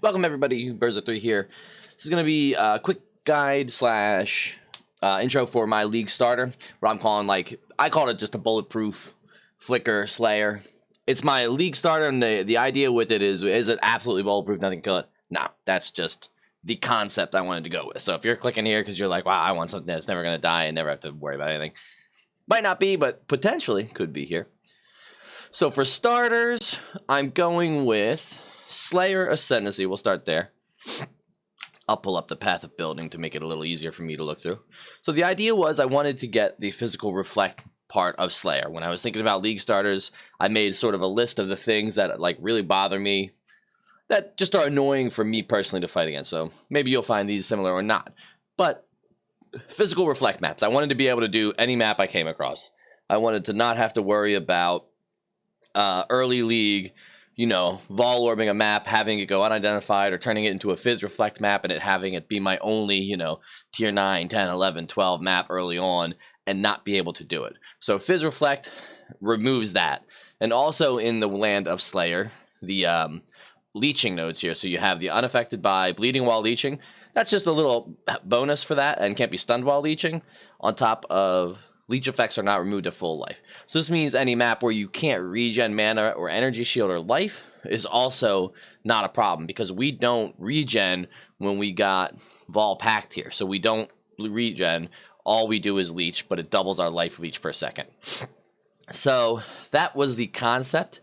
Welcome everybody, Birds of 3 here. This is going to be a quick guide slash intro for my league starter, where I'm calling I called it just a Bulletproof Flicker Slayer. It's my league starter, and the idea with it is it absolutely bulletproof, nothing can kill it? No, that's just the concept I wanted to go with. So if you're clicking here because you're like, wow, I want something that's never going to die and never have to worry about anything. Might not be, but potentially could be here. So for starters, I'm going with Slayer Ascendancy. We'll start there. I'll pull up the path of building to make it a little easier for me to look through. So the idea was I wanted to get the physical reflect part of Slayer. When I was thinking about league starters, I made sort of a list of the things that really bother me, that just are annoying for me personally to fight against. So maybe you'll find these similar or not. But physical reflect maps. I wanted to be able to do any map I came across. I wanted to not have to worry about early league, vol orbing a map, having it go unidentified, or turning it into a Fizz Reflect map and having it be my only, tier 9, 10, 11, 12 map early on and not be able to do it. So Fizz Reflect removes that. And also in the land of Slayer, the leeching nodes here. So you have the unaffected by bleeding while leeching. That's just a little bonus for that and can't be stunned while leeching, on top of leech effects are not removed at full life. So this means any map where you can't regen mana or energy shield or life is also not a problem, because we don't regen when we got Vol Pact here. So we don't regen, all we do is leech, but it doubles our life leech per second. So that was the concept.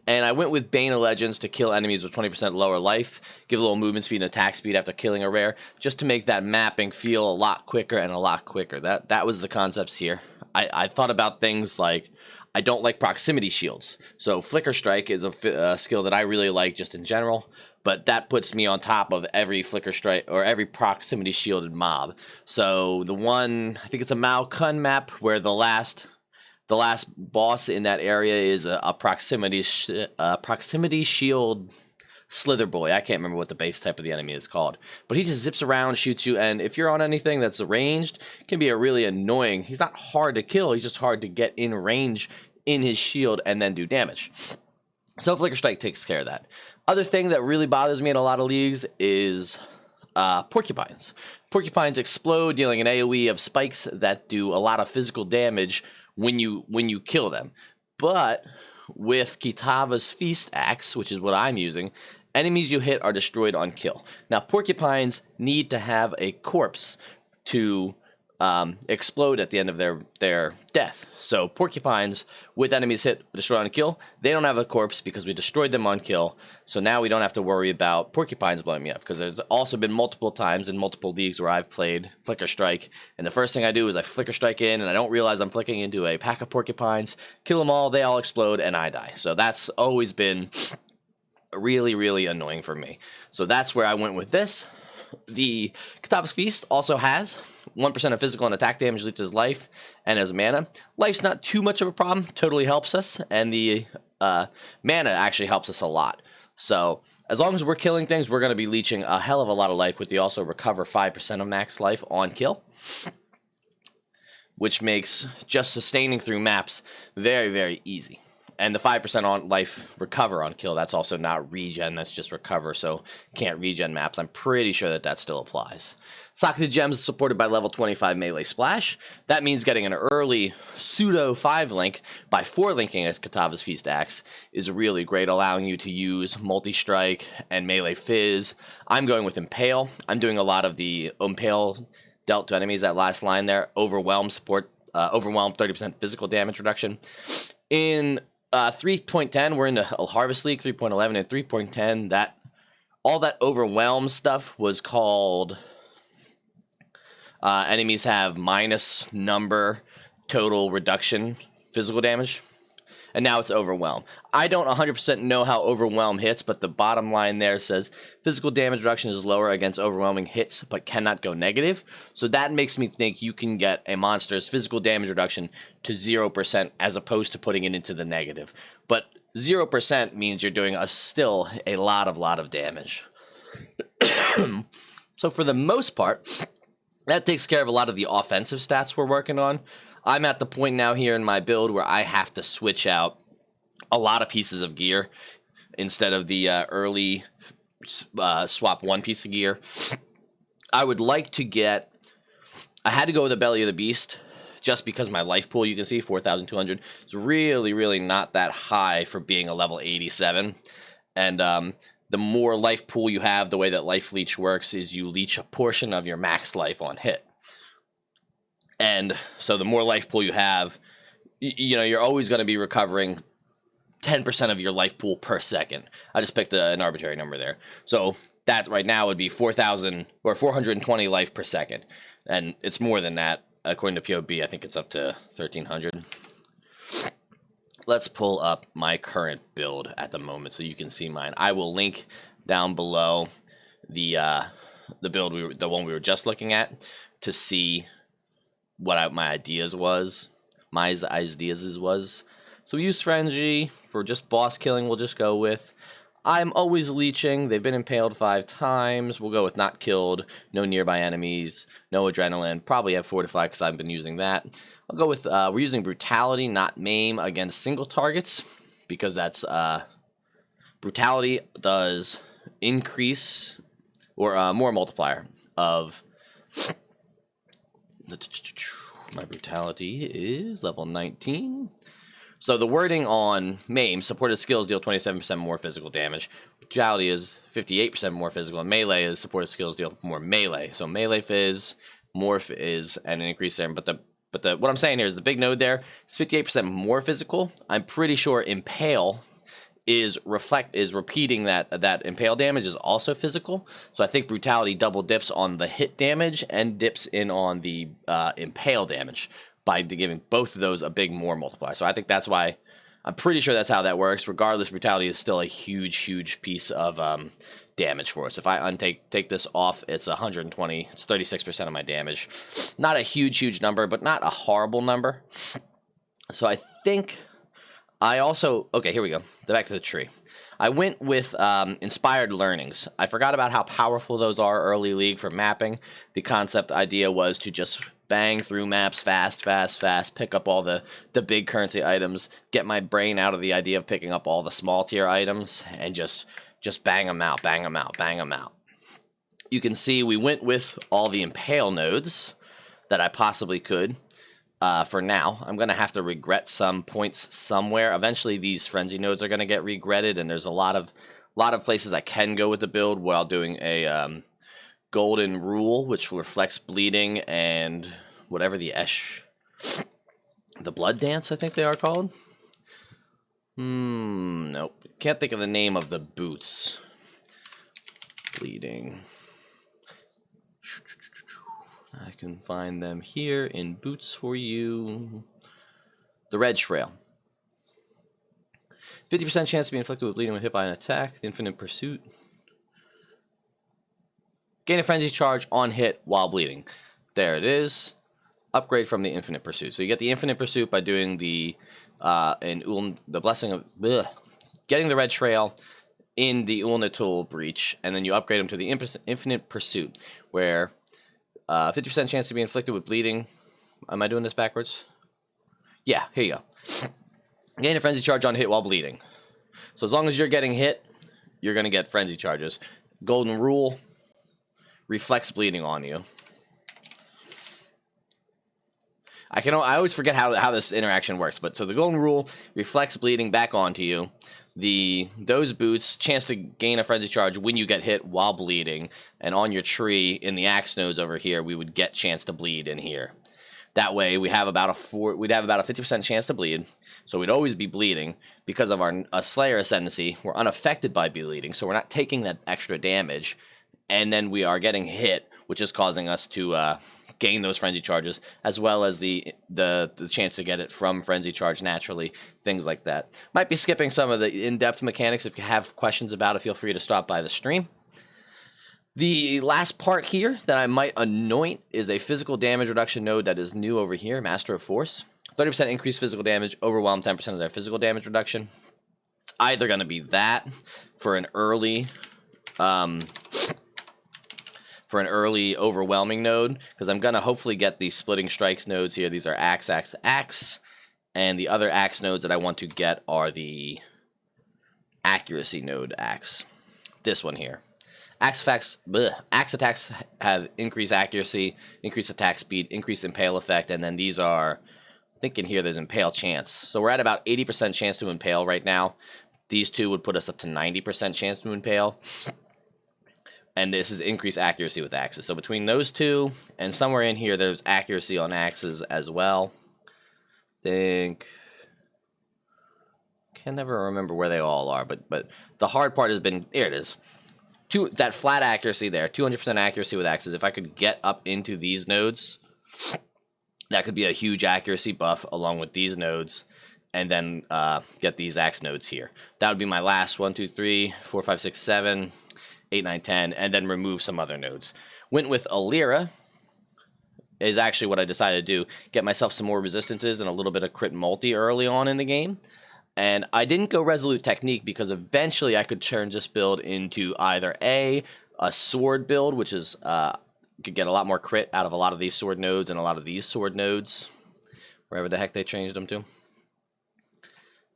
And I went with Bane of Legends to kill enemies with 20% lower life, give a little movement speed and attack speed after killing a rare, just to make that mapping feel a lot quicker and a lot quicker. That was the concepts here. I thought about things like, I don't like proximity shields. So Flicker Strike is a skill that I really like just in general, but that puts me on top of every Flicker Strike or every proximity shielded mob. So the one, I think it's a Mao Kun map, where the last boss in that area is a proximity shield Slither Boy. I can't remember what the base type of the enemy is called, but he just zips around, shoots you, and if you're on anything that's ranged, it can be a really annoying. He's not hard to kill, he's just hard to get in range in his shield and then do damage. So Flicker Strike takes care of that. Other thing that really bothers me in a lot of leagues is porcupines. Porcupines explode, dealing an AoE of spikes that do a lot of physical damage when you kill them. But with Kitava's Feast Axe, which is what I'm using, enemies you hit are destroyed on kill. Now, porcupines need to have a corpse to explode at the end of their death. So porcupines with enemies hit, destroyed on kill, they don't have a corpse because we destroyed them on kill. So now we don't have to worry about porcupines blowing me up, because there's also been multiple times in multiple leagues where I've played Flicker Strike, and the first thing I do is I Flicker Strike in, and I don't realize I'm flicking into a pack of porcupines, kill them all, they all explode, and I die. So that's always been really, really annoying for me. So that's where I went with this. The Kitava's Feast also has 1% of physical and attack damage leeches life and as mana. Life's not too much of a problem, totally helps us, and the mana actually helps us a lot. So as long as we're killing things, we're going to be leeching a hell of a lot of life, with the also recover 5% of max life on kill, which makes just sustaining through maps very, very easy. And the 5% on life recover on kill, that's also not regen, that's just recover, so can't regen maps. I'm pretty sure that still applies. Socketed Gems is supported by level 25 melee splash. That means getting an early pseudo 5 link by 4 linking a Kitava's Feast Axe is really great, allowing you to use multi-strike and melee fizz. I'm going with Impale. I'm doing a lot of the Impale dealt to enemies, that last line there. Overwhelm support, overwhelm 30% physical damage reduction. In 3.10, we're in the Harvest League. 3.11 and 3.10, all that overwhelm stuff was called enemies have minus number total reduction physical damage, and now it's overwhelm. I don't 100% know how overwhelm hits, but the bottom line there says physical damage reduction is lower against overwhelming hits but cannot go negative. So that makes me think you can get a monster's physical damage reduction to 0% as opposed to putting it into the negative. But 0% means you're doing still a lot of damage. So for the most part, that takes care of a lot of the offensive stats we're working on. I'm at the point now here in my build where I have to switch out a lot of pieces of gear instead of the early swap one piece of gear. I would like to get. I had to go with the Belly of the Beast, just because my life pool, you can see 4,200, is really, really not that high for being a level 87. And the more life pool you have, the way that Life Leech works is you leech a portion of your max life on hit. And so the more life pool you have, you know, you're always going to be recovering 10% of your life pool per second. I just picked an arbitrary number there. So that right now would be 4,000 or 420 life per second. And it's more than that. According to POB, I think it's up to 1,300. Let's pull up my current build at the moment so you can see mine. I will link down below the build, the one we were just looking at, to see what my ideas was. My ideas was. So we use Frenzy for just boss killing. We'll just go with. I'm always leeching. They've been impaled 5 times. We'll go with not killed, no nearby enemies, no adrenaline. Probably have fortify because I've been using that. I'll go with we're using brutality, not maim, against single targets, because that's brutality does increase or more multiplier of. My brutality is level 19. So the wording on maim, supported skills deal 27% more physical damage. Brutality is 58% more physical, and melee is supported skills deal more melee. So melee phys, more phys, and an increase there. But what I'm saying here is the big node there is 58% more physical. I'm pretty sure impale is repeating that impale damage is also physical. So I think brutality double dips on the hit damage and dips in on the impale damage by giving both of those a big more multiplier. So I think that's why, I'm pretty sure that's how that works. Regardless, brutality is still a huge piece of damage for us. If I take this off, it's 120. It's 36% of my damage. Not a huge number, but not a horrible number. So I think I also, okay, here we go. Back to the tree. I went with inspired learnings. I forgot about how powerful those are early league for mapping. The concept idea was to just bang through maps fast, pick up all the big currency items, get my brain out of the idea of picking up all the small tier items, and just bang them out. You can see we went with all the impale nodes that I possibly could. For now, I'm going to have to regret some points somewhere. Eventually, these frenzy nodes are going to get regretted, and there's a lot of places I can go with the build while doing a golden rule, which reflects bleeding and whatever the blood dance, I think they are called. Nope. Can't think of the name of the boots. Bleeding. I can find them here in boots for you. The red trail. 50% chance to be inflicted with bleeding when hit by an attack. The infinite pursuit. Gain a frenzy charge on hit while bleeding. There it is. Upgrade from the infinite pursuit. So you get the infinite pursuit by doing the blessing of getting the red trail in the Ulnatul breach, and then you upgrade them to the infinite pursuit, where 50% chance to be inflicted with bleeding. Am I doing this backwards? Yeah, here you go. Gain a frenzy charge on hit while bleeding. So as long as you're getting hit, you're going to get frenzy charges. Golden rule reflects bleeding on you. I always forget how this interaction works, but so the golden rule reflects bleeding back onto you. Those boots, chance to gain a frenzy charge when you get hit while bleeding, and on your tree in the axe nodes over here, we would get chance to bleed in here. That way, we'd have about a 50% chance to bleed, so we'd always be bleeding because of our Slayer ascendancy. We're unaffected by bleeding, so we're not taking that extra damage, and then we are getting hit, which is causing us to gain those frenzy charges, as well as the chance to get it from frenzy charge naturally, things like that. Might be skipping some of the in-depth mechanics. If you have questions about it, feel free to stop by the stream. The last part here that I might anoint is a physical damage reduction node that is new over here, Master of Force. 30% increased physical damage, overwhelm 10% of their physical damage reduction. It's either going to be that for an early overwhelming node, because I'm going to hopefully get the splitting strikes nodes here. These are axe, and the other axe nodes that I want to get are the accuracy node axe. This one here. Axe attacks have increased accuracy, increased attack speed, increased impale effect, and then these are, I think in here there's impale chance. So we're at about 80% chance to impale right now. These two would put us up to 90% chance to impale. And this is increased accuracy with axes. So between those two, and somewhere in here, there's accuracy on axes as well. Can never remember where they all are, but the hard part has been, here it is. That flat accuracy there, 200% accuracy with axes. If I could get up into these nodes, that could be a huge accuracy buff along with these nodes, and then get these axe nodes here. That would be my last 1, 2, 3, 4, 5, 6, 7, 8, 9, 10, and then remove some other nodes. Went with Alira is actually what I decided to do. Get myself some more resistances and a little bit of crit multi early on in the game. And I didn't go Resolute Technique because eventually I could turn this build into either a sword build, which is could get a lot more crit out of a lot of these sword nodes and a lot of these sword nodes, wherever the heck they changed them to.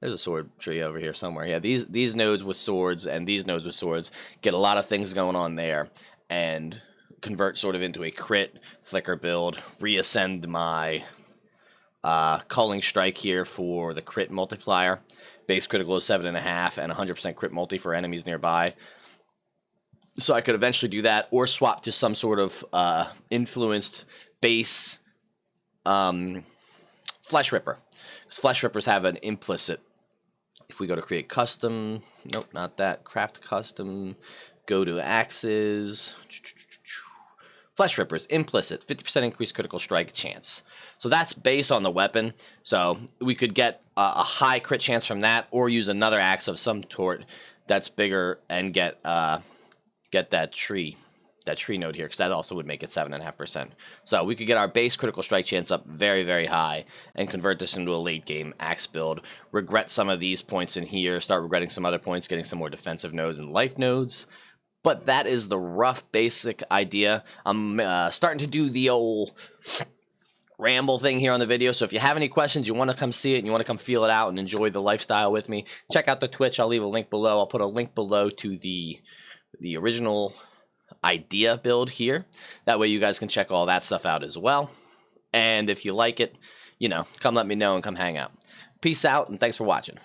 There's a sword tree over here somewhere. Yeah, these nodes with swords and these nodes with swords get a lot of things going on there, and convert sort of into a crit flicker build. Reascend my Culling Strike here for the crit multiplier. Base critical is 7.5 and 100% crit multi for enemies nearby. So I could eventually do that, or swap to some sort of influenced base Flesh Ripper. Because Flesh Rippers have an implicit. If we go to create custom, nope, not that. Craft custom, go to axes. Flesh Rippers, implicit, 50% increased critical strike chance. So that's based on the weapon. So we could get a high crit chance from that, or use another axe of some sort that's bigger and get that tree node here, because that also would make it 7.5%. So we could get our base critical strike chance up very, very high and convert this into a late game axe build. Regret some of these points in here, start regretting some other points, getting some more defensive nodes and life nodes. But that is the rough basic idea. I'm starting to do the old ramble thing here on the video, so if you have any questions, you want to come see it, and you want to come feel it out and enjoy the lifestyle with me, check out the Twitch. I'll leave a link below. I'll put a link below to the original idea build here. That way you guys can check all that stuff out as well. And if you like it, come let me know and come hang out. Peace out, and thanks for watching.